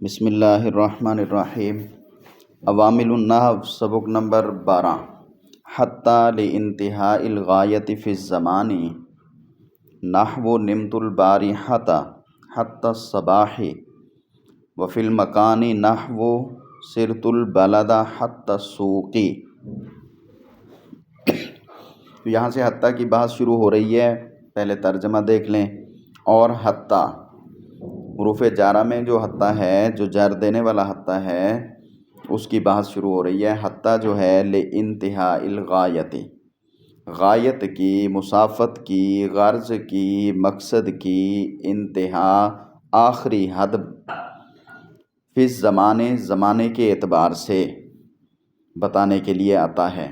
بسم اللہ الرحمن الرحیم۔ عوامل النحو سبق نمبر 12۔ حتی لانتہاء الغایۃ فی الزمان نحو نمت البارحۃ حتی الصباح وفی المکان نحو سرت البلد حتی السوق۔ تو یہاں سے حتی کی بحث شروع ہو رہی ہے، پہلے ترجمہ دیکھ لیں۔ اور حتی حروف جارہ میں جو حتی ہے، جو جر دینے والا حتی ہے، اس کی بحث شروع ہو رہی ہے۔ حتی جو ہے لانتہاء الغایت، غایت کی، مسافت کی، غرض کی، مقصد کی انتہا، آخری حد، فی الزمان زمانے کے اعتبار سے بتانے کے لیے آتا ہے۔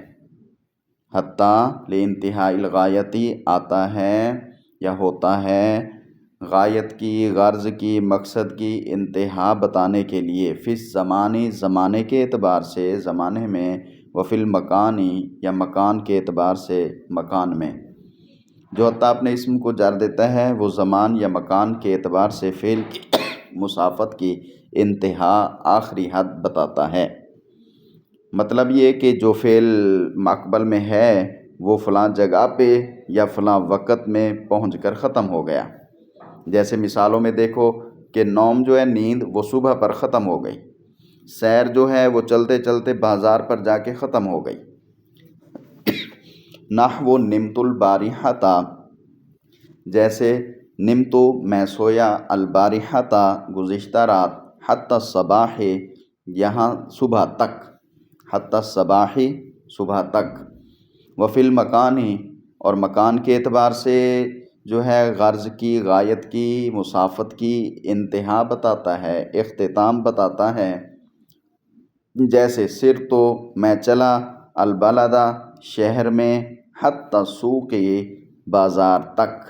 حتی لانتہاء الغایت آتا ہے یا ہوتا ہے غایت کی، غرض کی، مقصد کی انتہا بتانے کے لیے، فی الزمان زمانے کے اعتبار سے زمانے میں، وفی المکان یا مکان کے اعتبار سے مکان میں۔ جو حتی اپنے اسم کو جر دیتا ہے وہ زمان یا مکان کے اعتبار سے فعل کی مسافت کی انتہا، آخری حد بتاتا ہے۔ مطلب یہ کہ جو فعل مقبل میں ہے وہ فلاں جگہ پہ یا فلاں وقت میں پہنچ کر ختم ہو گیا۔ جیسے مثالوں میں دیکھو کہ نوم جو ہے، نیند، وہ صبح پر ختم ہو گئی۔ سیر جو ہے وہ چلتے چلتے بازار پر جا کے ختم ہو گئی۔ نحو نمت البارحۃ، جیسے نمتو میں سویا، البارحۃ گزشتہ رات، حتی الصباح یہاں صبح تک، حتی الصباح صبح تک، وفی المکان اور مکان کے اعتبار سے جو ہے غرض کی، غایت کی، مسافت کی انتہا بتاتا ہے، اختتام بتاتا ہے۔ جیسے سرتو میں چلا، البلد شہر میں، حتی السوق بازار تک،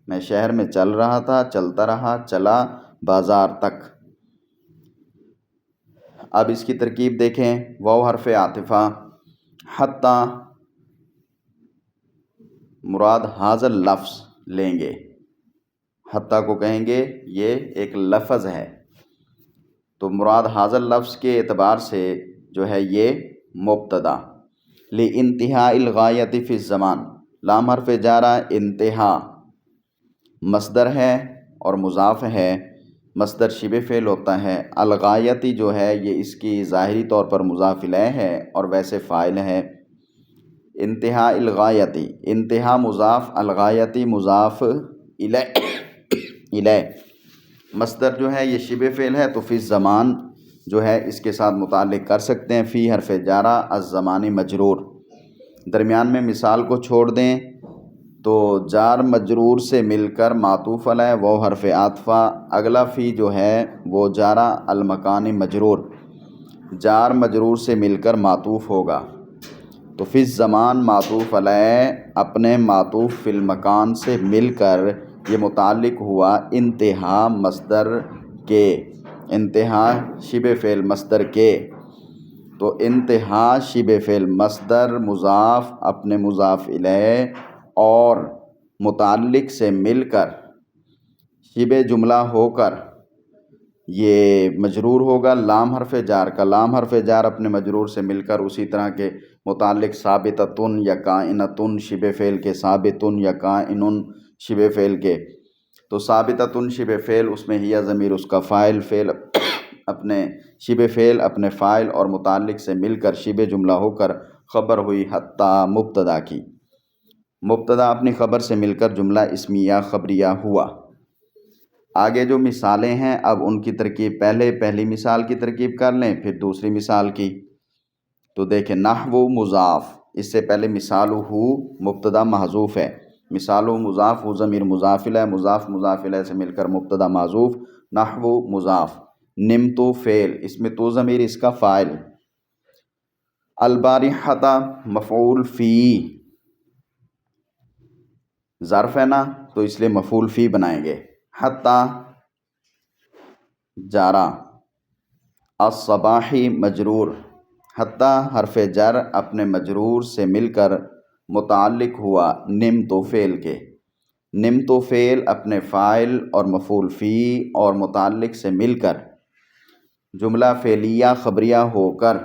میں شہر میں چل رہا تھا، چلتا رہا، چلا بازار تک۔ اب اس کی ترکیب دیکھیں۔ واو حرف عاطفہ، حتی مراد حاضر لفظ لیں گے، حتی کو کہیں گے یہ ایک لفظ ہے، تو مراد حاضر لفظ کے اعتبار سے جو ہے یہ مبتدا۔ لانتہاء الغایۃ فی الزمان، لام حرف جارہ انتہا مصدر ہے اور مضاف ہے، مصدر شبہ فعل ہوتا ہے۔ الغایتی جو ہے یہ اس کی ظاہری طور پر مضاف الیہ ہے اور ویسے فاعل ہے۔ انتہاء الغایتی، انتہا مضاف، الغایتی مضاف الیہ، مصدر جو ہے یہ شبہ فعل ہے تو فی الزمان جو ہے اس کے ساتھ متعلق کر سکتے ہیں۔ فی حرف جارہ الزمان مجرور، درمیان میں مثال کو چھوڑ دیں تو جار مجرور سے مل کر معطوف علیہ، وہ حرف عاطفہ، اگلا فی جو ہے وہ جارہ المکان مجرور، جار مجرور سے مل کر معطوف ہوگا، تو فی الزمان معطوف علیہ اپنے معطوف فی المکان سے مل کر یہ متعلق ہوا انتہا مصدر کے، انتہا شبہ فعل مصدر کے، تو انتہا شبہ فعل مصدر مضاف اپنے مضاف الیہ اور متعلق سے مل کر شبہ جملہ ہو کر یہ مجرور ہوگا لام حرف جار کا، لام حرف جار اپنے مجرور سے مل کر اسی طرح کے متعلق ثابتۃ یا کائنۃ شبہ فعل کے، ثابت یا کائن شبہ فعل کے، تو ثابتۃ شبہ فعل اس میں ہی ضمیر اس کا فاعل، فعل اپنے شبہ فعل اپنے فاعل اور متعلق سے مل کر شبہ جملہ ہو کر خبر ہوئی حتی مبتدا کی، مبتدا اپنی خبر سے مل کر جملہ اسمیہ خبریہ ہوا۔ آگے جو مثالیں ہیں اب ان کی ترکیب، پہلے پہلی مثال کی ترکیب کر لیں پھر دوسری مثال کی۔ تو دیکھیں نحو مضاف، اس سے پہلے مثال ہو مبتدا محذوف ہے، مثال مضاف ہو ضمیر مضاف الیہ، مضاف مضاف الیہ سے مل کر مبتدا محذوف، نحو مضاف، نمتو فعل، اس میں تو ضمیر اس کا فاعل، البارحۃ مفعول فی، ظرف ہے نا تو اس لیے مفعول فی بنائیں گے، حتی جارہ، الصباحی مجرور، حتی حرف جر اپنے مجرور سے مل کر متعلق ہوا نمتو فعل کے، نمتو فعل اپنے فاعل اور مفعول فی اور متعلق سے مل کر جملہ فعلیہ خبریہ ہو کر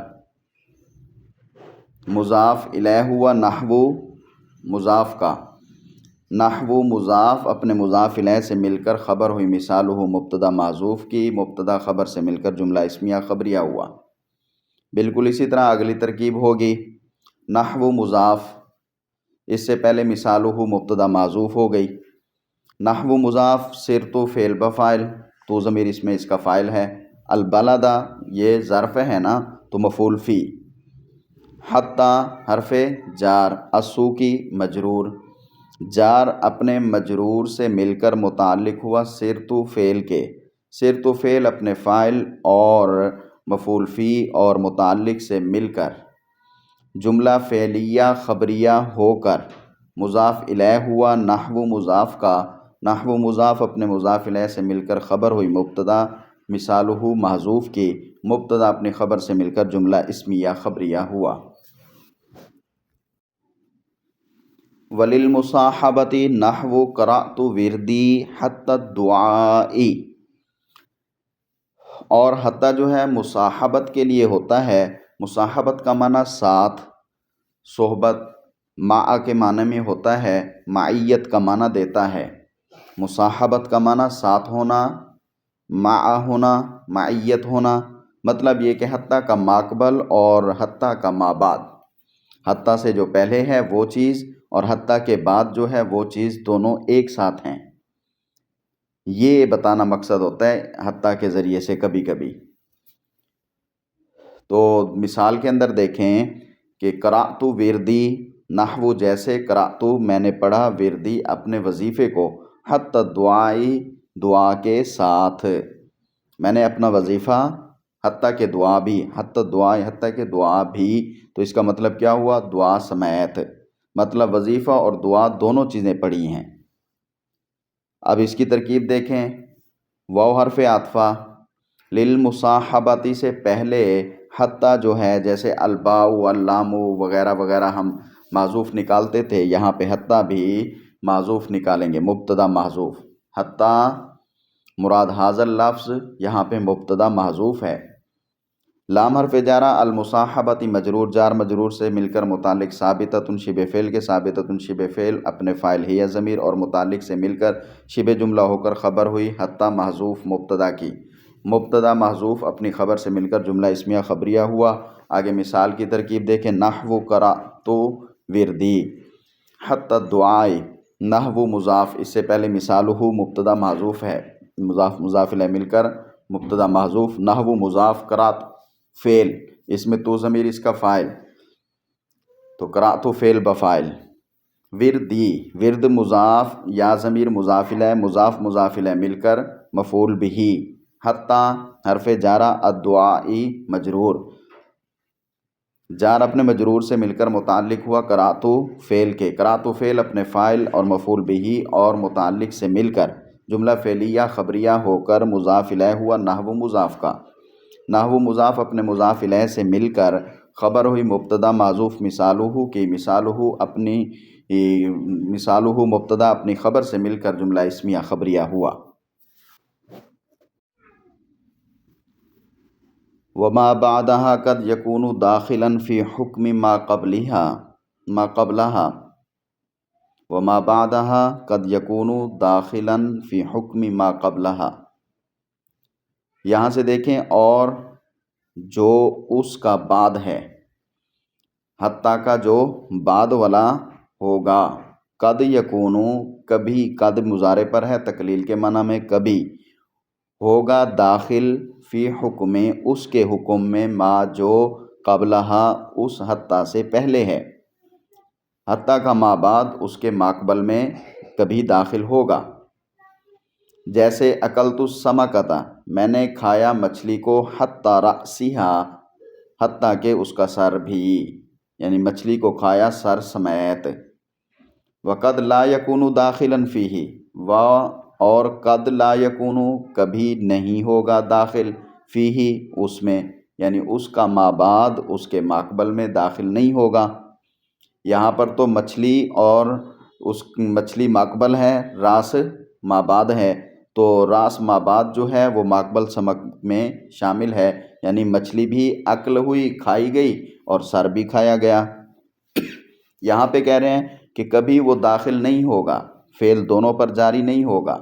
مضاف الیہ ہوا نحو مضاف کا، نحو مضاف اپنے مضاف الیہ سے مل کر خبر ہوئی مثالہ مبتدا محذوف کی، مبتدا خبر سے مل کر جملہ اسمیہ خبریہ ہوا۔ بالکل اسی طرح اگلی ترکیب ہوگی نحو مضاف، اس سے پہلے مثالہ مبتدا محذوف ہو گئی، نحو مضاف صرت فعل بفاعل، تو ضمیر اس میں اس کا فاعل ہے، البلدہ یہ ظرف ہے نا تو مفعول فی، حتی حرف جار، السوقی مجرور، جار اپنے مجرور سے مل کر متعلق ہوا صرت فعل کے، صرت فعل اپنے فاعل اور مفعول فی اور متعلق سے مل کر جملہ فعلیہ خبریہ ہو کر مضاف الیہ ہوا نحو مضاف کا، نحو مضاف اپنے مضاف الیہ سے مل کر خبر ہوئی مبتدا مثالہ محذوف کی، مبتدا اپنی خبر سے مل کر جملہ اسمیہ خبریہ ہوا۔ وللمصاحبۃ نحو قرأت وردی حتی الدعاء، اور حتی جو ہے مصاحبت کے لیے ہوتا ہے، مصاحبت کا معنی ساتھ، صحبت مع کے معنی میں ہوتا ہے، معیت کا معنی دیتا ہے، مصاحبت کا معنی ساتھ ہونا، مع ہونا، معیت ہونا، مطلب یہ کہ حتی کا ماقبل اور حتی کا ما بعد، حتی سے جو پہلے ہے وہ چیز اور حتی کے بعد جو ہے وہ چیز دونوں ایک ساتھ ہیں، یہ بتانا مقصد ہوتا ہے حتی کے ذریعے سے کبھی کبھی۔ تو مثال کے اندر دیکھیں کہ قرأت وردی، نحو جیسے قرأت میں نے پڑھا، وردی اپنے وظیفے کو، حتی الدعاء دعا کے ساتھ، میں نے اپنا وظیفہ حتی کہ دعا بھی، حتی الدعاء حتی کہ دعا بھی، تو اس کا مطلب کیا ہوا؟ دعا سمیت، مطلب وظیفہ اور دعا دونوں چیزیں پڑھی ہیں۔ اب اس کی ترکیب دیکھیں، واو حرف عطفہ، للمصاحبتی سے پہلے حتی جو ہے جیسے الباء اللام وغیرہ وغیرہ ہم معذوف نکالتے تھے، یہاں پہ حتی بھی معذوف نکالیں گے، مبتدا محذوف، حتی مراد حاضر لفظ یہاں پہ مبتدا محذوف ہے۔ لام حرف جارہ، المصاحبتی مجرور، جار مجرور سے مل کر متعلق ثابتۃ شبہ فعل کے، ثابتۃ شبہ فعل اپنے فاعل ہی ضمیر اور متعلق سے مل کر شبہ جملہ ہو کر خبر ہوئی حتی محذوف مبتدا کی، مبتدا محذوف اپنی خبر سے مل کر جملہ اسمیہ خبریہ ہوا۔ آگے مثال کی ترکیب دیکھیں، نحو قرأت وردی حتی الدعاء، نحو مضاف، اس سے پہلے مثالہ مبتدا محذوف ہے، مضاف الیہ مل کر مبتدا محذوف، نحو مضاف، قرأت فعل، اس میں تو ضمیر اس کا فاعل، تو قرأت فعل بفاعل، وردی ورد مضاف، یا ضمیر مضاف الیہ، مضاف الیہ مل کر مفعول بہ، حتی حرف جارہ، الدعاء مجرور، جار اپنے مجرور سے مل کر متعلق ہوا قرأت فعل کے، قرأت فعل اپنے فاعل اور مفعول بہ اور متعلق سے مل کر جملہ فعلیہ خبریہ ہو کر مضاف الیہ ہوا نحو مضاف کا، نحو مضاف اپنے مضاف الیہ سے مل کر خبر ہوئی مبتدا محذوف مثالہ کی، مثالہ مبتدا اپنی خبر سے مل کر جملہ اسمیہ خبریہ ہوا۔ وما بعدها قد يكون داخلا في حكم ما قبلها، وما بعدها قد يكون داخلا في حكم ما قبلها، یہاں سے دیکھیں اور جو اس کا بعد ہے، حتیٰ کا جو بعد والا ہوگا، قد یکون کبھی، قد مضارع پر ہے تقلیل کے معنی میں، کبھی ہوگا داخل فی حکم اس کے حکم میں، ما جو قبلہا اس حتیٰ سے پہلے ہے، حتیٰ کا ما بعد اس کے ماقبل میں کبھی داخل ہوگا۔ جیسے اکلت السمکۃ، میں نے کھایا مچھلی کو، حتی رأسہا، حتیٰ کہ اس کا سر بھی، یعنی مچھلی کو کھایا سر سمیت۔ وقد لا یکون داخلا فیہ، اور قد لا یکون کبھی نہیں ہوگا داخل، فیہ اس میں، یعنی اس کا ما بعد اس کے ماقبل میں داخل نہیں ہوگا۔ یہاں پر تو مچھلی اور اس مچھلی ماقبل ہے، راس ما بعد ہے، تو راس ما بعد جو ہے وہ ماقبل سمک میں شامل ہے، یعنی مچھلی بھی اکل ہوئی، کھائی گئی، اور سر بھی کھایا گیا۔ یہاں پہ کہہ رہے ہیں کہ کبھی وہ داخل نہیں ہوگا، فعل دونوں پر جاری نہیں ہوگا،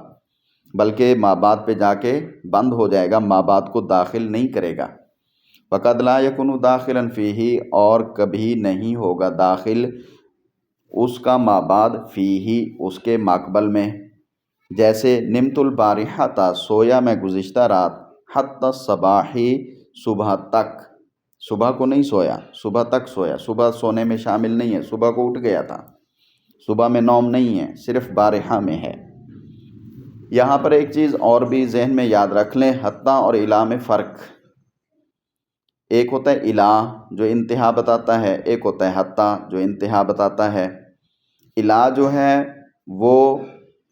بلکہ ما بعد پہ جا کے بند ہو جائے گا، ما بعد کو داخل نہیں کرے گا۔ وَقَدْ لَا يَكُنُ دَاخِلًا فِيهِ، اور کبھی نہیں ہوگا داخل اس کا ما بعد فیہ اس کے ماقبل میں، جیسے نمت البارحۃ، سویا میں گزشتہ رات، حتی الصباح، صبح تک، صبح کو نہیں سویا، صبح تک سویا، صبح سونے میں شامل نہیں ہے، صبح کو اٹھ گیا تھا، صبح میں نوم نہیں ہے، صرف بارحہ میں ہے۔ یہاں پر ایک چیز اور بھی ذہن میں یاد رکھ لیں، حتی اور الی میں فرق، ایک ہوتا ہے الی جو انتہا بتاتا ہے، ایک ہوتا ہے حتی جو انتہا بتاتا ہے۔ الی جو ہے وہ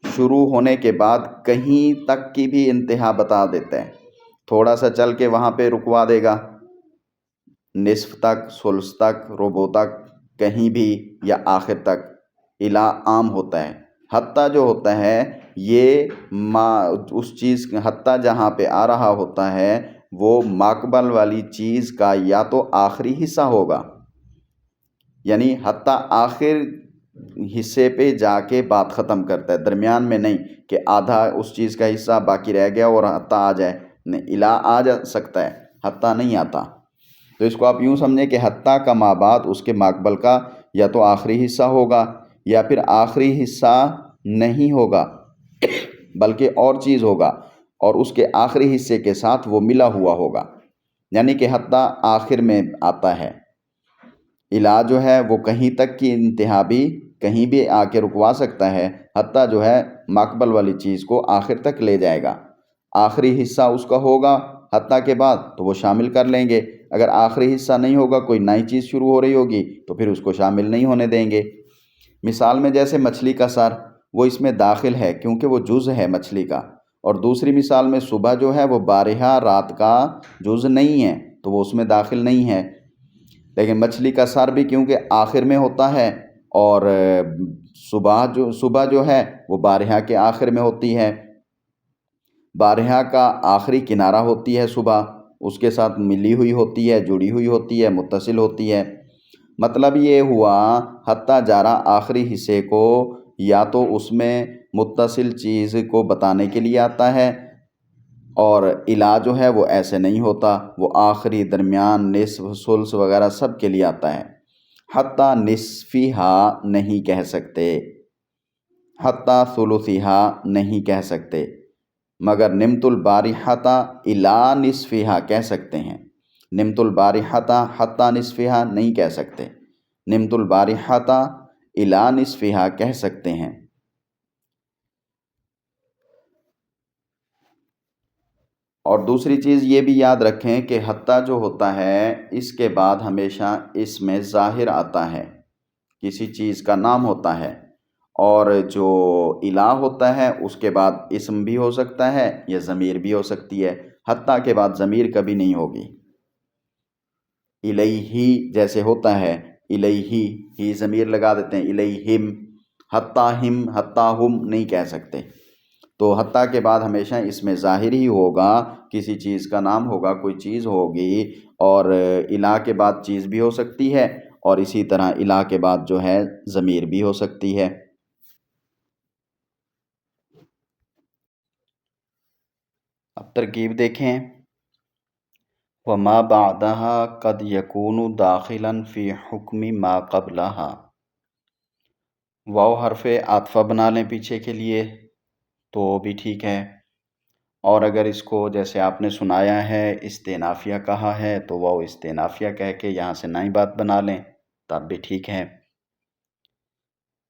شروع ہونے کے بعد کہیں تک کی بھی انتہا بتا دیتا ہے، تھوڑا سا چل کے وہاں پہ رکوا دے گا، نصف تک، ثلث تک، ربع تک، کہیں بھی، یا آخر تک۔ الی عام ہوتا ہے۔ حتی جو ہوتا ہے یہ اس چیز، حتی جہاں پہ آ رہا ہوتا ہے وہ ماقبل والی چیز کا یا تو آخری حصہ ہوگا، یعنی حتی آخر حصے پہ جا کے بات ختم کرتا ہے، درمیان میں نہیں کہ آدھا اس چیز کا حصہ باقی رہ گیا اور حتی آ جائے، نہیں، الی آ جا سکتا ہے، حتی نہیں آتا۔ تو اس کو آپ یوں سمجھیں کہ حتی کا ما بعد اس کے ماقبل کا یا تو آخری حصہ ہوگا یا پھر آخری حصہ نہیں ہوگا بلکہ اور چیز ہوگا، اور اس کے آخری حصے کے ساتھ وہ ملا ہوا ہوگا، یعنی کہ حتی آخر میں آتا ہے۔ الی جو ہے وہ کہیں تک کی انتہا بھی کہیں بھی آ کے رکوا سکتا ہے، حتی جو ہے ماقبل والی چیز کو آخر تک لے جائے گا، آخری حصہ اس کا ہوگا حتی کے بعد تو وہ شامل کر لیں گے، اگر آخری حصہ نہیں ہوگا، کوئی نئی چیز شروع ہو رہی ہوگی تو پھر اس کو شامل نہیں ہونے دیں گے۔ مثال میں جیسے مچھلی کا سر، وہ اس میں داخل ہے کیونکہ وہ جز ہے مچھلی کا، اور دوسری مثال میں صبح جو ہے وہ بارحہ رات کا جز نہیں ہے تو وہ اس میں داخل نہیں ہے، لیکن مچھلی کا سر بھی کیونکہ آخر میں ہوتا ہے، اور صبح جو ہے وہ بارحہ کے آخر میں ہوتی ہے، بارحہ کا آخری کنارہ ہوتی ہے صبح، اس کے ساتھ ملی ہوئی ہوتی ہے، جڑی ہوئی ہوتی ہے، متصل ہوتی ہے۔ مطلب یہ ہوا حتی جارہ آخری حصے کو یا تو اس میں متصل چیز کو بتانے کے لیے آتا ہے، اور الی جو ہے وہ ایسے نہیں ہوتا، وہ آخری، درمیان، نصف، ثلث وغیرہ سب کے لیے آتا ہے۔ حتی نصفیہا نہیں کہہ سکتے، حتی ثلثیہا نہیں کہہ سکتے، مگر نمت البارحۃ الی نصفیہا کہہ سکتے ہیں۔ نمت البارحۃ حتی نصفیہا نہیں کہہ سکتے، نمت البارحۃ الی نصفیہا کہہ سکتے ہیں۔ اور دوسری چیز یہ بھی یاد رکھیں کہ حتی جو ہوتا ہے اس کے بعد ہمیشہ اس میں ظاہر آتا ہے، کسی چیز کا نام ہوتا ہے، اور جو الی ہوتا ہے اس کے بعد اسم بھی ہو سکتا ہے یا ضمیر بھی ہو سکتی ہے، حتی کے بعد ضمیر کبھی نہیں ہوگی۔ الیہ جیسے ہوتا ہے، الیہ ہی ضمیر لگا دیتے ہیں، الیہم، حتی ہم، حتی ہم نہیں کہہ سکتے۔ تو حتی کے بعد ہمیشہ اس میں ظاہر ہی ہوگا، کسی چیز کا نام ہوگا، کوئی چیز ہوگی، اور الی کے بعد چیز بھی ہو سکتی ہے، اور اسی طرح الی کے بعد جو ہے ضمیر بھی ہو سکتی ہے۔ اب ترکیب دیکھیں، وَمَا بَعْدَهَا قَدْ يَكُونُ دَاخِلًا فِي حُكْمِ مَا قَبْلَهَا، واو حرف عاطفہ بنا لیں پیچھے کے لیے تو بھی ٹھیک ہے، اور اگر اس کو جیسے آپ نے سنایا ہے استئنافیہ کہا ہے تو واو استئنافیہ کہہ کے یہاں سے نئی بات بنا لیں تب بھی ٹھیک ہے۔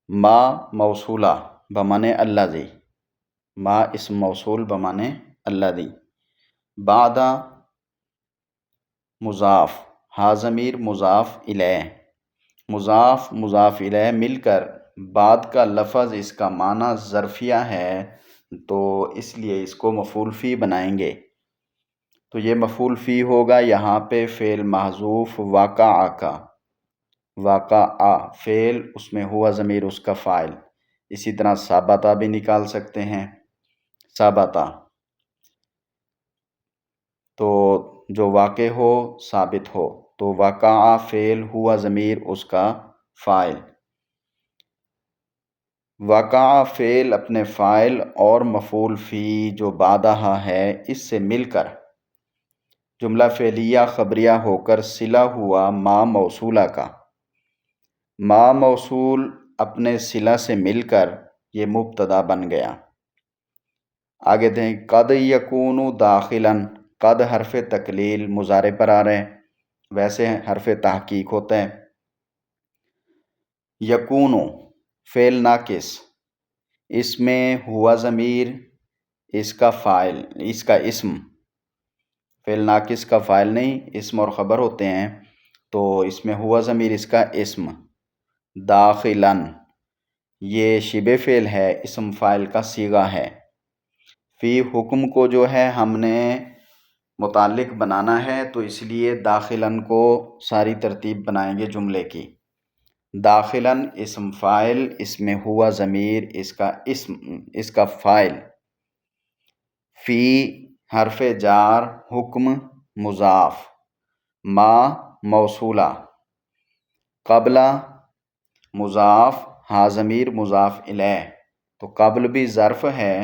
ما موصولہ بمعنی الذی، ما اسم موصول بمعنی الذی، بعد مضاف، ہا ضمیر مضاف الیہ، مضاف مضاف الیہ مل کر بعد کا لفظ اس کا معنی ظرفیہ ہے، تو اس لیے اس کو مفعول فی بنائیں گے۔ تو یہ مفعول فی ہوگا یہاں پہ فعل محذوف واقع کا، واقع فعل اس میں ہوا ضمیر اس کا فاعل، اسی طرح ثابتہ بھی نکال سکتے ہیں، ثابتا، تو جو واقع ہو ثابت ہو، تو وقع فعل، ہوا ضمیر اس کا فاعل. وقع فعل اپنے فاعل اور مفعول فی جو بعدہ ہے اس سے مل کر جملہ فعلیہ خبریہ ہو کر صلہ ہوا ما موصولہ کا. ما موصول اپنے صلہ سے مل کر یہ مبتدا بن گیا. آگے دیں قد یکون داخلاً، قد حرف تقلیل مضارع پر آ رہے ہیں، ویسے حرف تحقیق ہوتا ہے. یکون فعل ناقص، اس میں ہوا ضمیر اس کا فاعل، اس کا اسم. فعل ناقص کا فاعل نہیں، اسم اور خبر ہوتے ہیں، تو اس میں ہوا ضمیر اس کا اسم. داخلاً یہ شبہ فعل ہے، اسم فاعل کا صیغہ ہے. فی حکم کو جو ہے ہم نے متعلق بنانا ہے، تو اس لیے داخلاً کو ساری ترتیب بنائیں گے جملے کی. داخلاً اسم فاعل، اس میں ہوا ضمیر اس کا اسم، اس کا فاعل. فی حرف جار، حکم مضاف، ما موصولہ، قبل مضاف، ہا ضمیر مضاف الیہ. تو قبل بھی ظرف ہے،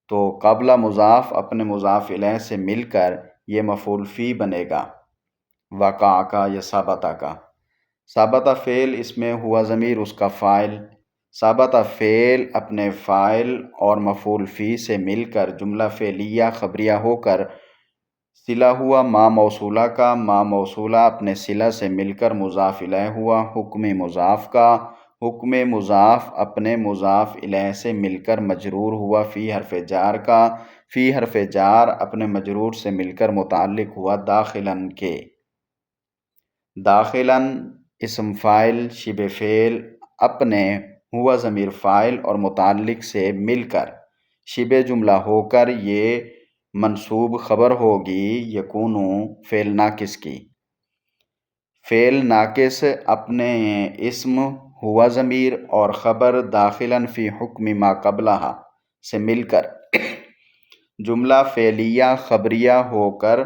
تو قبل مضاف اپنے مضاف الیہ سے مل کر یہ مفعول فی بنے گا، وقع کا یا ثابتہ کا. ثابتہ فعل، اس میں ہوا ضمیر اس کا فاعل. ثابتہ فعل اپنے فاعل اور مفعول فی سے مل کر جملہ فعلیہ خبریہ ہو کر صلہ ہوا ما موصولہ کا. ما موصولہ اپنے صلہ سے مل کر مضاف الیہ ہوا. حکم مضاف کا، حکم مضاف اپنے مضاف الیہ سے مل کر مجرور ہوا فی حرف جار کا. فی حرف جار اپنے مجرور سے مل کر متعلق ہوا داخلاً کے. داخلاً اسم فاعل شبہ فعل اپنے ہوا ضمیر فاعل اور متعلق سے مل کر شبہ جملہ ہو کر یہ منصوب خبر ہوگی یکون فعل ناقص کی. فعل ناقص اپنے اسم ہوا ضمیر اور خبر داخلاً فی حکم ما قبلہا سے مل کر جملہ فعلیہ خبریہ ہو کر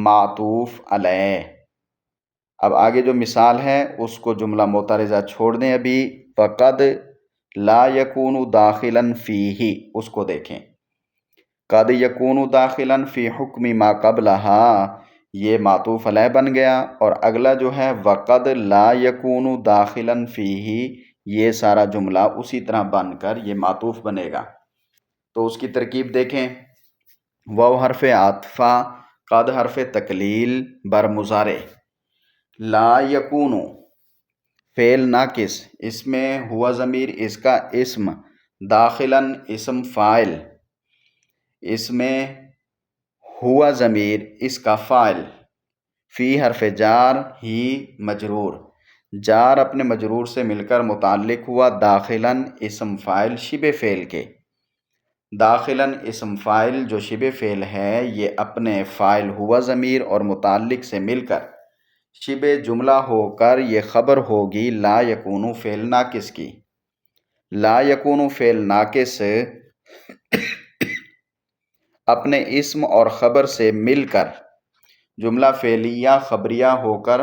معطوف علیہ. اب آگے جو مثال ہے اس کو جملہ معترضہ چھوڑ دیں ابھی. فقد لا یکون داخلاً فیہ، اس کو دیکھیں. قد یکون داخلاً فی حکم ما قبلہا یہ معطوف علیہ بن گیا، اور اگلا جو ہے وقد لا یکون داخلاً فیہ یہ سارا جملہ اسی طرح بن کر یہ معطوف بنے گا. تو اس کی ترکیب دیکھیں. واو حرف عاطفہ، قد حرف تقلیل بر مضارع. لا یکون فعل ناقص، اس میں ہوا ضمیر اس کا اسم، داخلاً اسم فاعل، اس میں ہوا ضمیر اس کا فاعل. فی حرف جار ہی مجرور، جار اپنے مجرور سے مل کر متعلق ہوا داخلاً اسم فاعل شبہ فعل کے. داخلاً اسم فاعل جو شبہ فعل ہے یہ اپنے فاعل ہوا ضمیر اور متعلق سے مل کر شبہ جملہ ہو کر یہ خبر ہوگی لا یکون فعل ناقص کی. لا یکون فعل ناقص اپنے اسم اور خبر سے مل کر جملہ فعلیہ خبریہ ہو کر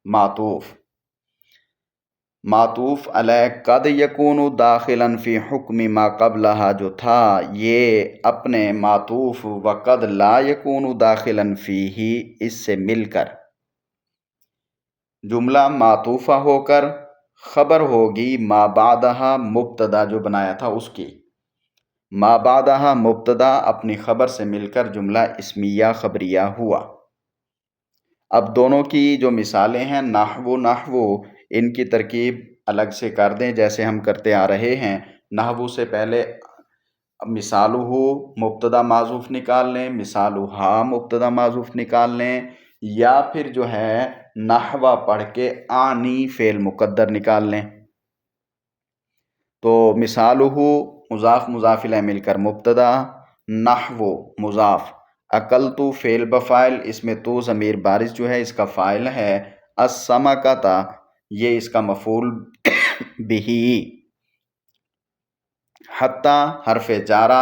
معطوف. معطوف علیہ قد یکون داخلاً فی حکم ما قبلہا جو تھا یہ اپنے معطوف وقد لا یکون داخلاً فیہ اس سے مل کر جملہ معطوفہ ہو کر خبر ہوگی ما بعدہا مبتدا جو بنایا تھا اس کی. ما بعدہا مبتدا اپنی خبر سے مل کر جملہ اسمیہ خبریہ ہوا. اب دونوں کی جو مثالیں ہیں نحو ان کی ترکیب الگ سے کر دیں جیسے ہم کرتے آ رہے ہیں. نحو سے پہلے مثالہ مبتدا معذوف نکال لیں، مثالہ مبتدا معذوف نکال لیں، یا پھر جو ہے نحو پڑھ کے آنی فعل مقدر نکال لیں. تو مثالہ مضاف مضاف الیہ مل کر مبتدا، نحو مضاف، اکلت فعل بفاعل، اس میں تو ضمیر بارز جو ہے اس کا فاعل ہے، السمکۃ یہ اس کا مفعول بہ، حتی حرف جارہ،